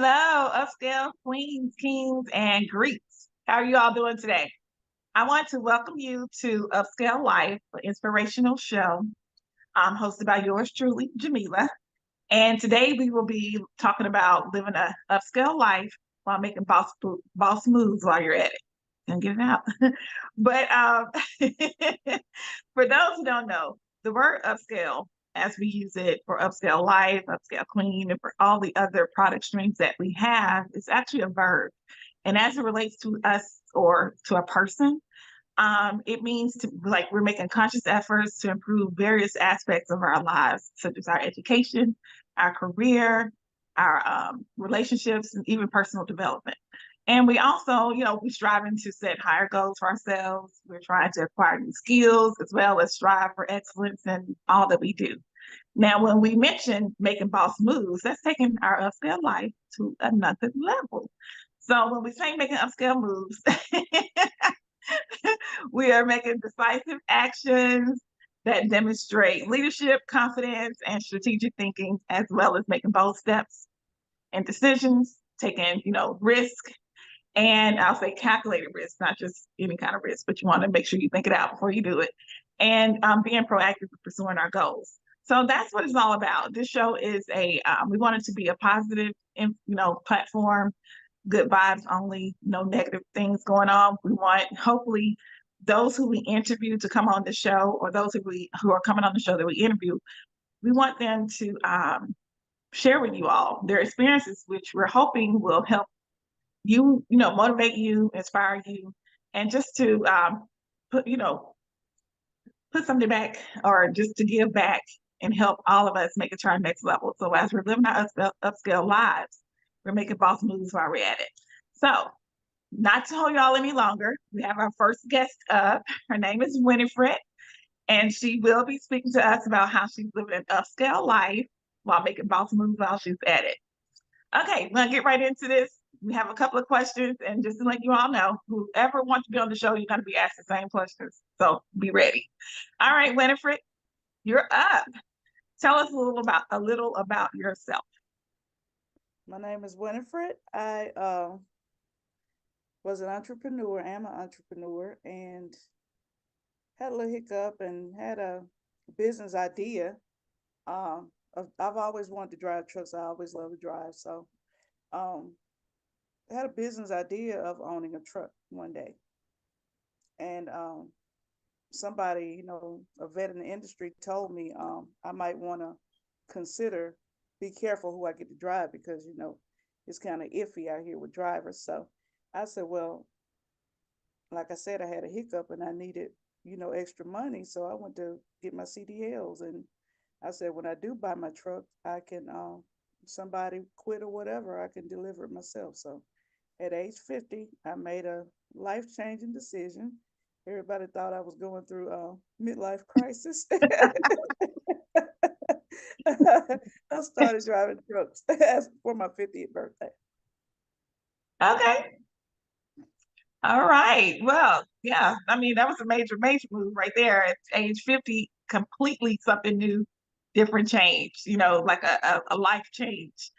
Hello, upscale queens, kings, and Greeks. How are you all doing today? I want to welcome you to Upscale LYfe, the Inspirational Show, hosted by yours truly, Jamila. And today we will be talking about living a upscale life while making boss moves while you're at it. And get it out. But for those who don't know, the word upscale, as we use it for Upscale LYfe, Upscale Queen, and for all the other product streams that we have, is actually a verb. And as it relates to us or to a person, it means to like we're making conscious efforts to improve various aspects of our lives, such as our education, our career, our relationships, and even personal development. And we also, we're striving to set higher goals for ourselves. We're trying to acquire new skills as well as strive for excellence in all that we do. Now, when we mention making boss moves, that's taking our upscale life to another level. So when we say making upscale moves, we are making decisive actions that demonstrate leadership, confidence, and strategic thinking, as well as making bold steps and decisions, taking, risk. And I'll say calculated risk, not just any kind of risk, but you want to make sure you think it out before you do it. And being proactive in pursuing our goals. So that's what it's all about. This show is we want it to be a positive, platform, good vibes only, no negative things going on. We want, hopefully, those who we interview to come on the show, or those who are coming on the show that we interview, we want them to share with you all their experiences, which we're hoping will help you, motivate you, inspire you, and just to put something back, or just to give back and help all of us make it to our next level. So as we're living our upscale lives, we're making boss moves while we're at it. So not to hold y'all any longer, we have our first guest up. Her name is Winifred, and she will be speaking to us about how she's living an upscale life while making boss moves while she's at it. Okay, we're gonna get right into this. We have a couple of questions, and just to let you all know, whoever wants to be on the show, you're gonna be asked the same questions. So be ready. All right, Winifred, you're up. Tell us a little about yourself. My name is Winifred. I was an entrepreneur, am an entrepreneur, and had a little hiccup and had a business idea. I've always wanted to drive trucks. I always loved to drive. So um, I had a business idea of owning a truck one day. And somebody, a vet in the industry told me I might want to consider, be careful who I get to drive because, it's kind of iffy out here with drivers. So I said, well, like I said, I had a hiccup and I needed, extra money. So I went to get my CDLs, and I said, when I do buy my truck, I can, somebody quit or whatever, I can deliver it myself. So at age 50, I made a life-changing decision. Everybody thought I was going through a midlife crisis. I started driving trucks for my 50th birthday. Okay. All right. Well, yeah. I mean, that was a major, major move right there at age 50. Completely something new, different change. Like a life change.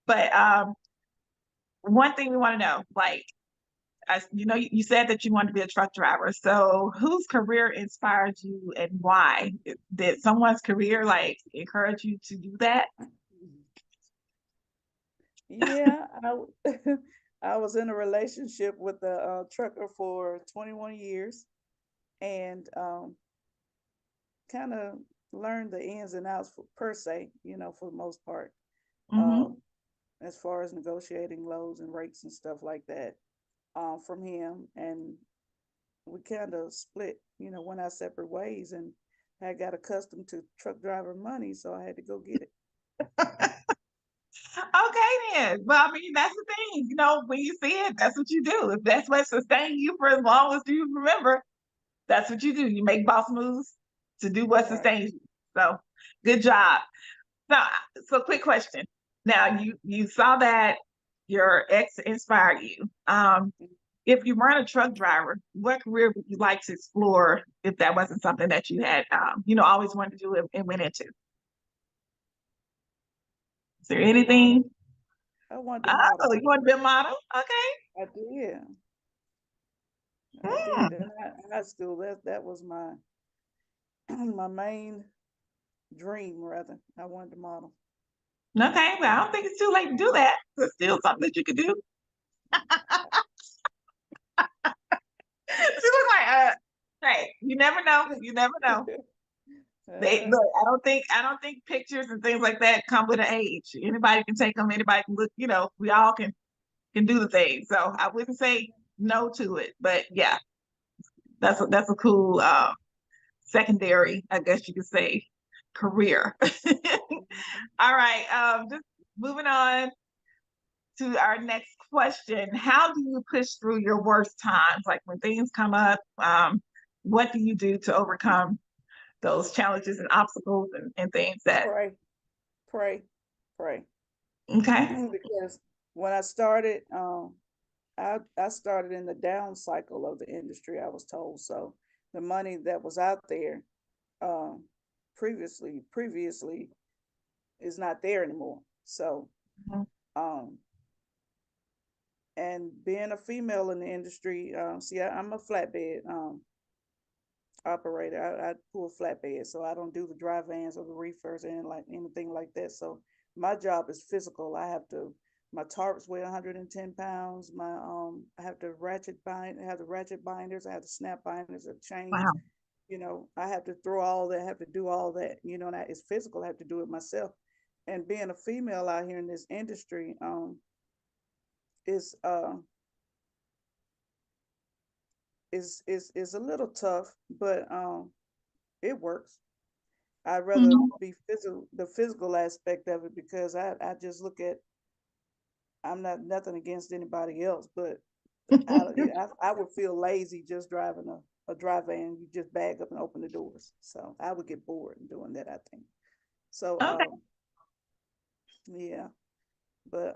But one thing we want to know, like, you said that you wanted to be a truck driver. So whose career inspired you and why? Did someone's career like encourage you to do that? Yeah, I was in a relationship with a trucker for 21 years, and kind of learned the ins and outs per se, for the most part, Mm-hmm. um, as far as negotiating loads and rates and stuff like that, from him. And we kind of split, went our separate ways, and I got accustomed to truck driver money, so I had to go get it. Okay, then. Well, I mean, that's the thing. When you see it, that's what you do. If that's what sustains you for as long as you remember, that's what you do. You make boss moves to do what Right. sustains you. So, good job. So, quick question. Now, you saw that your ex inspired you. If you weren't a truck driver, what career would you like to explore if that wasn't something that you had, always wanted to do and went into? Is there Um, anything? I wanted to model. Oh, you want to be a model? Okay. I did. I did Hmm. in high school. That was my my main dream. Rather, I wanted to model. Okay. Well, I don't think it's too late to do that. It's still something that you could do. She look like hey, you never know. You never know. They uh, look, I don't think pictures and things like that come with an age. Anybody can take them, anybody can look, we all can do the thing. So I wouldn't say no to it. But yeah, that's a cool secondary, I guess you could say, career. All right. Just moving on to our next question. How do you push through your worst times? Like when things come up, what do you do to overcome those challenges and obstacles and things that, pray, pray, pray. okay? Because when I started, I started in the down cycle of the industry. I was told so. The money that was out there um, previously is not there anymore. So Mhm. um, and being a female in the industry, see, I'm a flatbed operator. I pull flatbed, so I don't do the dry vans or the reefers and like anything like that. So my job is physical. My tarps weigh 110 pounds. I have to I have the ratchet binders. I have the snap binders, the chains. Wow. I have to throw all that. I have to do all that. And that is physical. I have to do it myself. And being a female out here in this industry, is is a little tough, but it works. I'd rather Mhm. be the physical aspect of it because I just look at I'm not nothing against anybody else, but I would feel lazy just driving a dry van. You just bag up and open the doors. So I would get bored in doing that, I think. So Okay. yeah. But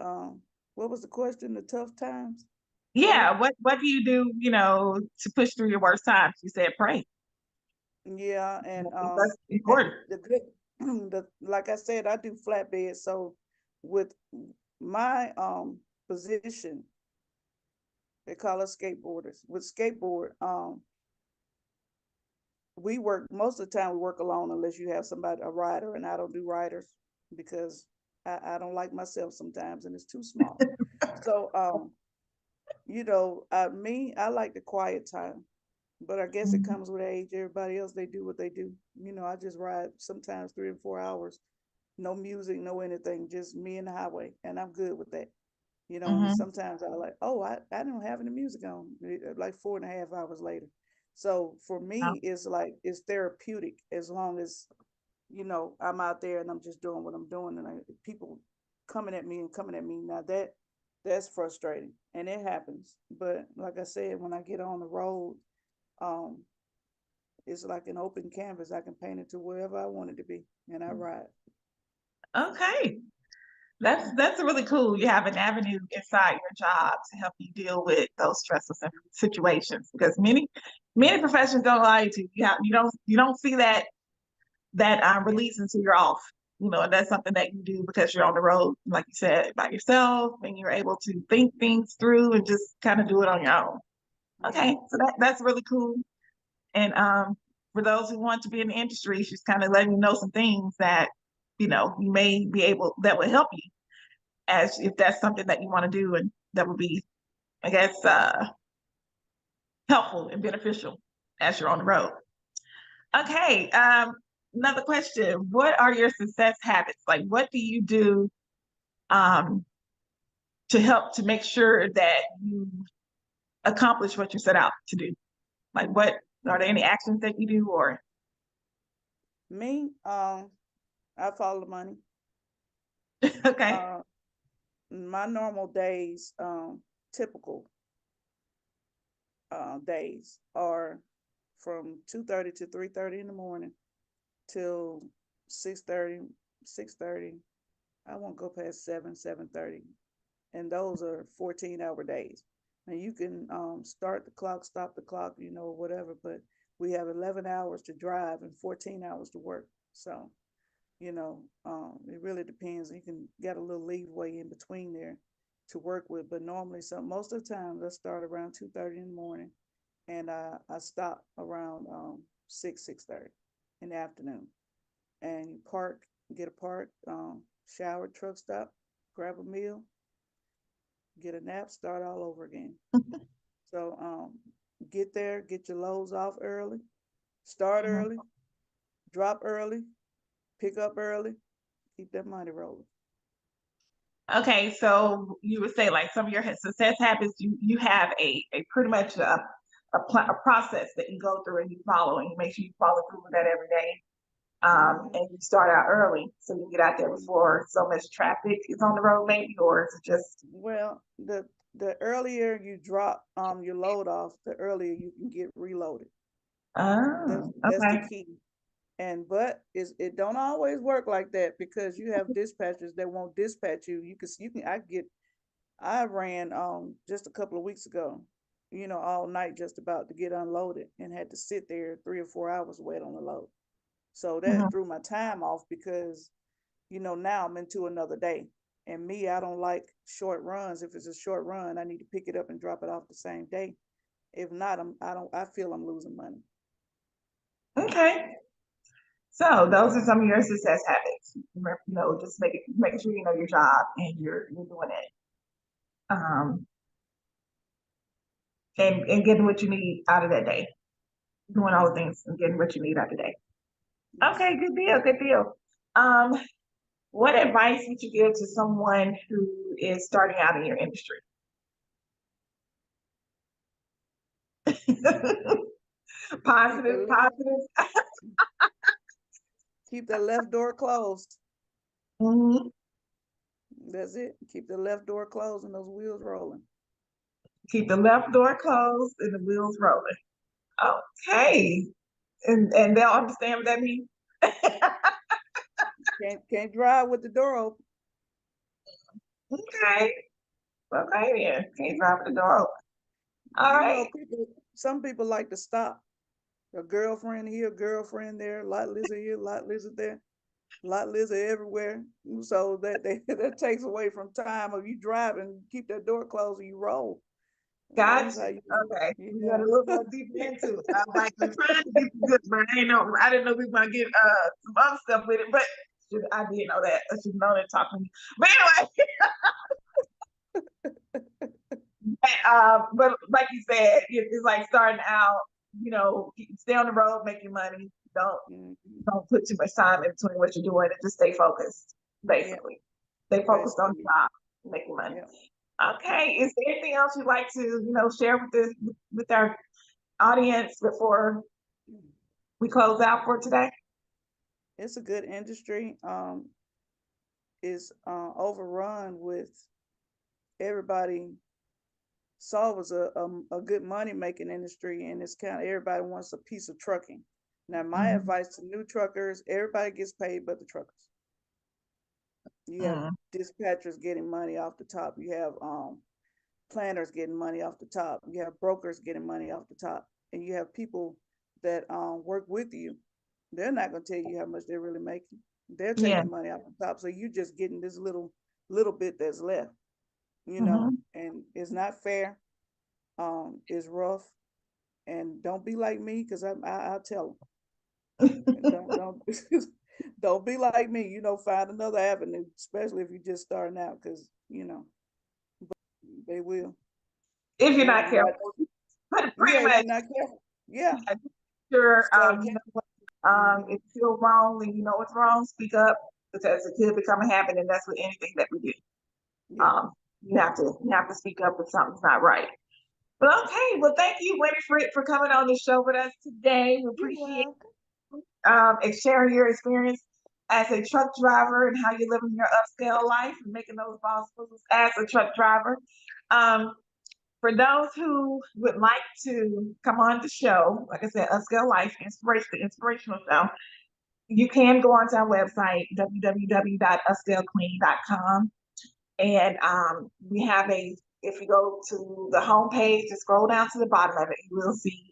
what was the question? The tough times? Pray? Yeah. What do you do, to push through your worst times? You said pray. Yeah, I and think that's eh, important. the good the like I said, I do flatbed. So with my position, they call us skateboarders. With skateboard, we work most of the time we work alone unless you have somebody a rider, and I don't do riders because I don't like myself sometimes and it's too small. So I like the quiet time, but I guess it Mhm. comes with age. Everybody else, they do what they do. I just ride sometimes 3 or 4 hours, no music, no anything, just me and the highway, and I'm good with that. And Mhm. sometimes I like, oh, I don't have any music on, like 4.5 hours later. So for Wow. me, it's like it's therapeutic as long as I'm out there and I'm just doing what I'm doing, and people coming at me and coming at me. Now that's frustrating, and it happens. But like I said, when I get on the road, um, it's like an open canvas. I can paint it to wherever I want it to be, and I ride. Okay. That's really cool. You have an avenue inside your job to help you deal with those stressful situations because many professions don't allow you to. You don't see that release until you're off. And that's something that you do because you're on the road, like you said, by yourself, and you're able to think things through and just kind of do it on your own. Okay, Mm-hmm. so that's really cool. And for those who want to be in the industry, she's kind of letting you know some things that you may be able that would help you as if that's something that you want to do, and that would be, I guess, helpful and beneficial as you're on the road. Okay, another question: what are your success habits? Like, what do you do um, to help to make sure that you accomplish what you set out to do? Like, what are there any actions that you do, or Me, I follow the money. okay? Uh, my normal days, typical days are from 2:30 to 3:30 in the morning till 6:30, 6:30. I won't go past 7:30, and those are 14-hour days. And you can start the clock, stop the clock, whatever. But we have 11 hours to drive and 14 hours to work. So you know, it really depends. You can get a little leeway in between there to work with, but normally, most of the time, I start around 2:30 in the morning, and I stop around 6:30 in the afternoon, and you get a park, shower, truck stop, grab a meal, get a nap, start all over again. So get there, get your loads off early, start Mhm. early, drop early, pick up early, keep that money rolling. Okay, so you would say like some of your success habits, you have a pretty much a process that you go through and you follow, and you make sure you follow through with that every day. Hmm. And you start out early, so you get out there before so much traffic is on the road, maybe, or is it just Well, the earlier you drop your load off, the earlier you can get reloaded. That's the okay. key. And but it don't always work like that because you have dispatchers that won't dispatch you. I ran just a couple of weeks ago, all night just about to get unloaded and had to sit there 3 or 4 hours wait on the load. So that Mhm. threw my time off because, now I'm into another day. And me, I don't like short runs. If it's a short run, I need to pick it up and drop it off the same day. If not, I feel I'm losing money. Okay. So those are some of your success habits. Just making sure you know your job and you're doing it. Um, and getting what you need out of that day. Doing all the things and getting what you need out of the day. Yes. Okay, good deal, good deal. Um, what advice would you give to someone who is starting out in your industry? Keep the Positive, le- positive. keep the left door closed. Mhm. That's it. Keep the left door closed and those wheels rolling. Keep the left door closed and the wheels rolling. Okay. And they'll understand what that means. Can't drive with the door open. Okay. Okay then. Can't drive the door open. All right. Some people like to stop. A girlfriend here, girlfriend there, lot lizard here, lot lizard there, lot lizard everywhere. So that takes away from time of you driving, keep that door closed and you roll. That's how Gotcha. you, Okay. you We got a know. little more deeper into it. I was like, I'm trying to get good, but I didn't know we were gonna get some other stuff with it, but I did know that. I should know that talking to me. But anyway, but like you said, it's like starting out, stay on the road, make your money. Don't Mhm. don't put too much time in between what you're doing and just stay focused, Yeah, basically. Stay focused on basically, the job, making money. yeah. Okay. Is there anything else you'd like to, share with our audience before we close out for today? It's a good industry. Is overrun with everybody saw it was a good money making industry, and it's kind of everybody wants a piece of trucking. Now, my Mm-hmm. advice to new truckers: everybody gets paid, but the truckers. You have Mm-hmm. dispatchers getting money off the top. You have planners getting money off the top. You have brokers getting money off the top, and you have people that work with you. They're not going to tell you how much they're really making. They're Yeah. taking money off the top, so you just getting this little bit that's left. Mm-hmm. And it's not fair. It's rough, and don't be like me because I'll tell them. Don't don't be like me. Find another avenue, especially if you're just starting out, because they will. If you're You not you got careful, but yeah. pretty If much, you're not careful, yeah. yeah, sure. Start. If Mm-hmm. you feel wrong and you know it's wrong, speak up because it could become a habit, and that's with anything that we do. Yeah. You have to speak up if something's not right. But okay, well, thank you, Winifred, for coming on the show with us today. We You're appreciate welcome. and sharing your experience as a truck driver and how you're living your upscale life and making those boss moves as a truck driver. Um, for those who would like to come on the show, like I said, Upscale LYfe, the Inspirational Show, you can go onto our website, www.upscalequeen.com. And we have if you go to the homepage and scroll down to the bottom of it, you will see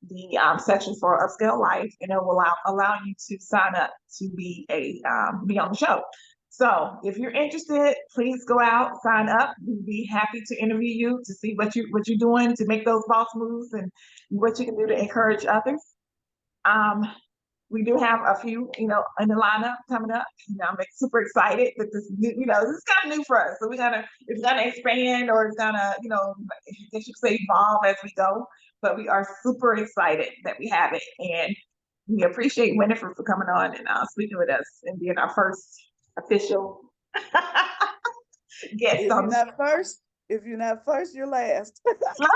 the section for Upscale LYfe, and it will allow you to sign up to be be on the show. So if you're interested, please go out, sign up. We'd be happy to interview you to see what you're doing to make those boss moves and what you can do to encourage others. We do have a few, in the lineup coming up. I'm super excited that this is kind of new for us. So it's gonna expand, or it's gonna, I guess you could say evolve as we go. But we are super excited that we have it, and we appreciate Winifred for coming on and speaking with us and being our first official guest. If you're not first, you're last. I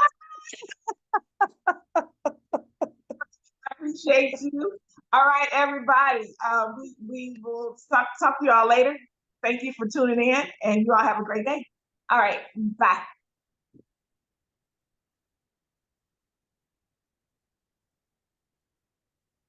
appreciate you. All right, everybody. We will talk to y'all later. Thank you for tuning in, and you all have a great day. All right, bye.